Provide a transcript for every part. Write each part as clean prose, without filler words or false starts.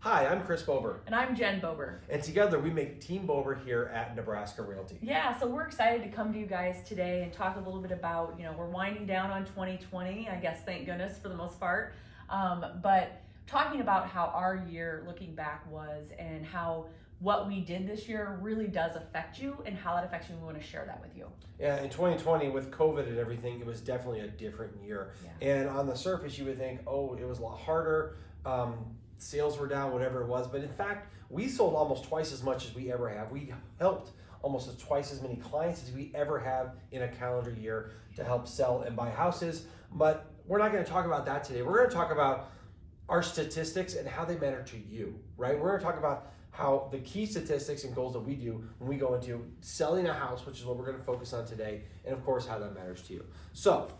Hi, I'm Chris Bober. And I'm Jen Bober. And together we make Team Bober here at Nebraska Realty. Yeah, so we're excited to come to you guys today and talk a little bit about, we're winding down on 2020, I guess, thank goodness for the most part. But talking about how our year looking back was and how what we did this year really does affect you and how that affects you, and we want to share that with you. Yeah, in 2020 with COVID and everything, it was definitely a different year. Yeah. And on the surface you would think, oh, it was a lot harder. Sales were down, whatever it was. But in fact, we sold almost twice as much as we ever have. We helped almost twice as many clients as we ever have in a calendar year to help sell and buy houses. But we're not going to talk about that today. We're going to talk about our statistics and how they matter to you, right? We're going to talk about how the key statistics and goals that we do when we go into selling a house, which is what we're going to focus on today, and of course how that matters to you. So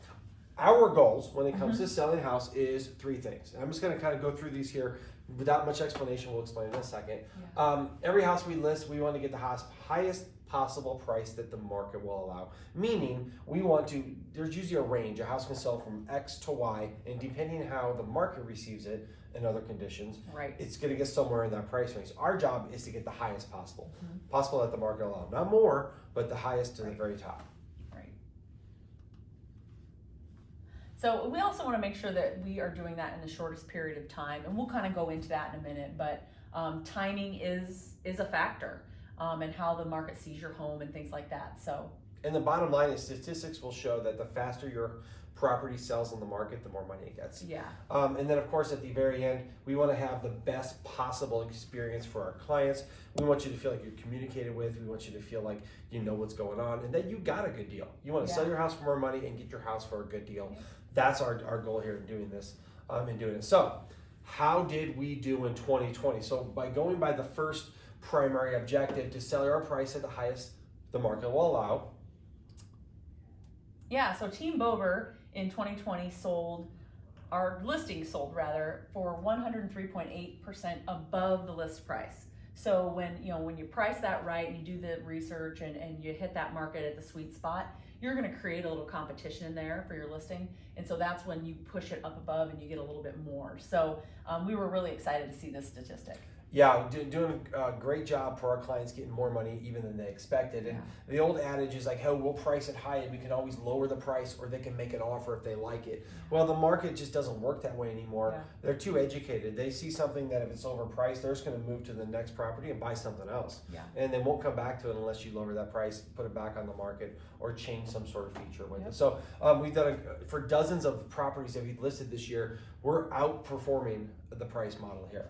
our goals when it comes to selling a house is three things. And I'm just going to kind of go through these here without much explanation. We'll explain in a second. Yeah. Every house we list, we want to get the highest possible price that the market will allow. Meaning, we want to, there's usually a range. A house can sell from X to Y, and depending on how the market receives it and other conditions, right, it's going to get somewhere in that price range. Our job is to get the highest possible that the market will allow. Not more, but the highest to the very top. So we also want to make sure that we are doing that in the shortest period of time, and we'll kind of go into that in a minute, but timing is a factor, and how the market sees your home and things like that. So, and the bottom line is statistics will show that the faster your property sells in the market, the more money it gets. Yeah. And then of course at the very end, we want to have the best possible experience for our clients. We want you to feel like you're communicated with. We want you to feel like you know what's going on and that you got a good deal. You want to sell your house for more money and get your house for a good deal. Yeah. That's our goal here in doing this and doing it. So how did we do in 2020? So by going by the first primary objective to sell our price at the highest the market will allow. Yeah, so Team Bober in 2020 our listings sold for 103.8% above the list price. So when you price that right and you do the research and you hit that market at the sweet spot, you're going to create a little competition in there for your listing. And so that's when you push it up above and you get a little bit more. So we were really excited to see this statistic. Yeah, doing a great job for our clients, getting more money even than they expected. And the old adage is like, hey, we'll price it high and we can always lower the price, or they can make an offer if they like it. Well, the market just doesn't work that way anymore. Yeah. They're too educated. They see something that if it's overpriced, they're just going to move to the next property and buy something else. Yeah. And they won't come back to it unless you lower that price, put it back on the market, or change some sort of feature with it. So we've done for dozens of properties that we've listed this year, we're outperforming the price model here.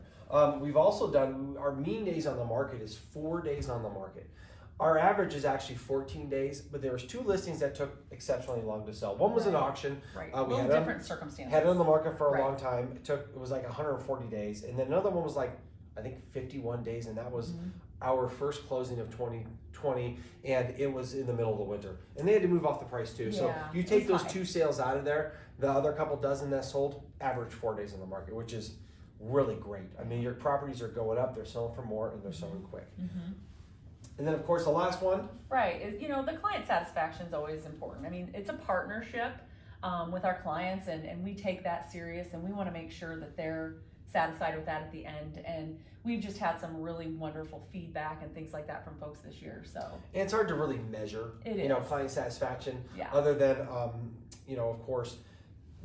We've also done, our mean days on the market is 4 days on the market. Our average is actually 14 days, but there was 2 listings that took exceptionally long to sell. One was an auction. Right. We had different circumstances. Had it on the market for a long time. It was like 140 days. And then another one was like, I think 51 days, and that was our first closing of 2020, and it was in the middle of the winter. And they had to move off the price too. So you take those 2 sales out of there, the other couple dozen that sold, average 4 days on the market, which is really great. I mean, your properties are going up, they're selling for more, and they're selling quick. And then of course the last one. Right, is the client satisfaction is always important. I mean, it's a partnership with our clients, and we take that serious, and we want to make sure that they're satisfied with that at the end. And we've just had some really wonderful feedback and things like that from folks this year. So and it's hard to really measure, client satisfaction. Yeah. Other than, of course,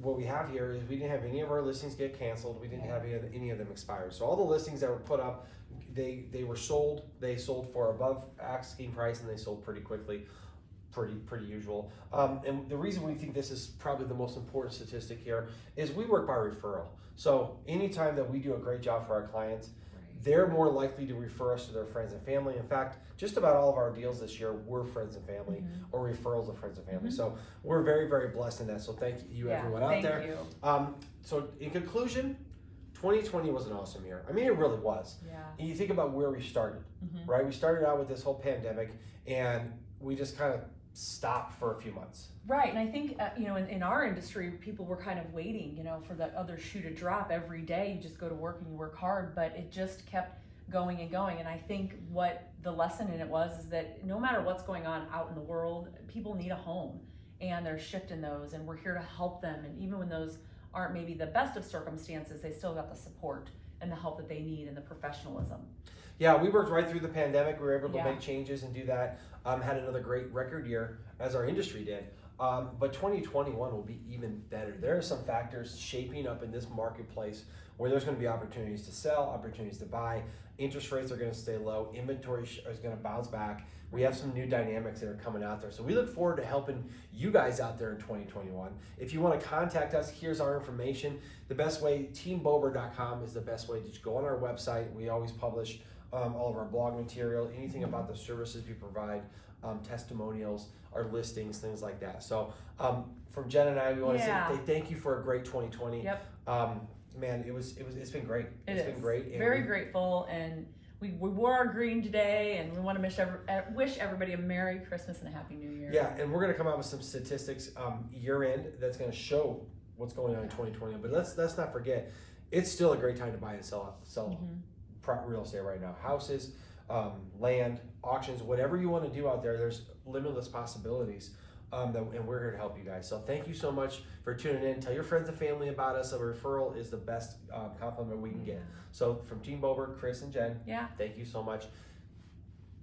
what we have here is we didn't have any of our listings get canceled. We didn't have any of them expired. So all the listings that were put up, they were sold. They sold for above asking price, and they sold pretty quickly. Pretty usual. And the reason we think this is probably the most important statistic here is we work by referral. So anytime that we do a great job for our clients, they're more likely to refer us to their friends and family. In fact, just about all of our deals this year were friends and family or referrals of friends and family. So we're very, very blessed in that. So thank you everyone out there. Thank you. So in conclusion, 2020 was an awesome year. I mean, it really was. Yeah. And you think about where we started, right? We started out with this whole pandemic, and we just kind of stopped for a few months. Right, and I think in our industry, people were kind of waiting, for the other shoe to drop every day. You just go to work and you work hard, but it just kept going and going. And I think what the lesson in it was is that no matter what's going on out in the world, people need a home, and they're shifting those, and we're here to help them. And even when those aren't maybe the best of circumstances, they still got the support. and the help that they need and the professionalism. Yeah, we worked right through the pandemic. We were able to Yeah. make changes and do that. Had another great record year, as our industry did. But 2021 will be even better. There are some factors shaping up in this marketplace where there's going to be opportunities to sell, opportunities to buy. Interest rates are going to stay low. Inventory is going to bounce back. We have some new dynamics that are coming out there. So we look forward to helping you guys out there in 2021. If you want to contact us, here's our information. The best way, teambober.com is the best way to just go on our website. We always publish all of our blog material, anything about the services we provide, testimonials, our listings, things like that. So from Jen and I, we want to say thank you for a great 2020. Yep. Man, it's been great. It's been great. And very grateful, and we wore our green today, and we want to wish everybody a Merry Christmas and a Happy New Year. Yeah, and we're going to come out with some statistics year end that's going to show what's going on in 2020. But let's not forget, it's still a great time to buy and sell real estate right now. Houses, land, auctions, whatever you want to do out there, there's limitless possibilities. And we're here to help you guys. So thank you so much for tuning in. Tell your friends and family about us. A referral is the best compliment we can get. So from Team Bober, Chris and Jen, thank you so much.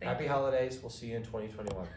Happy holidays. We'll see you in 2021.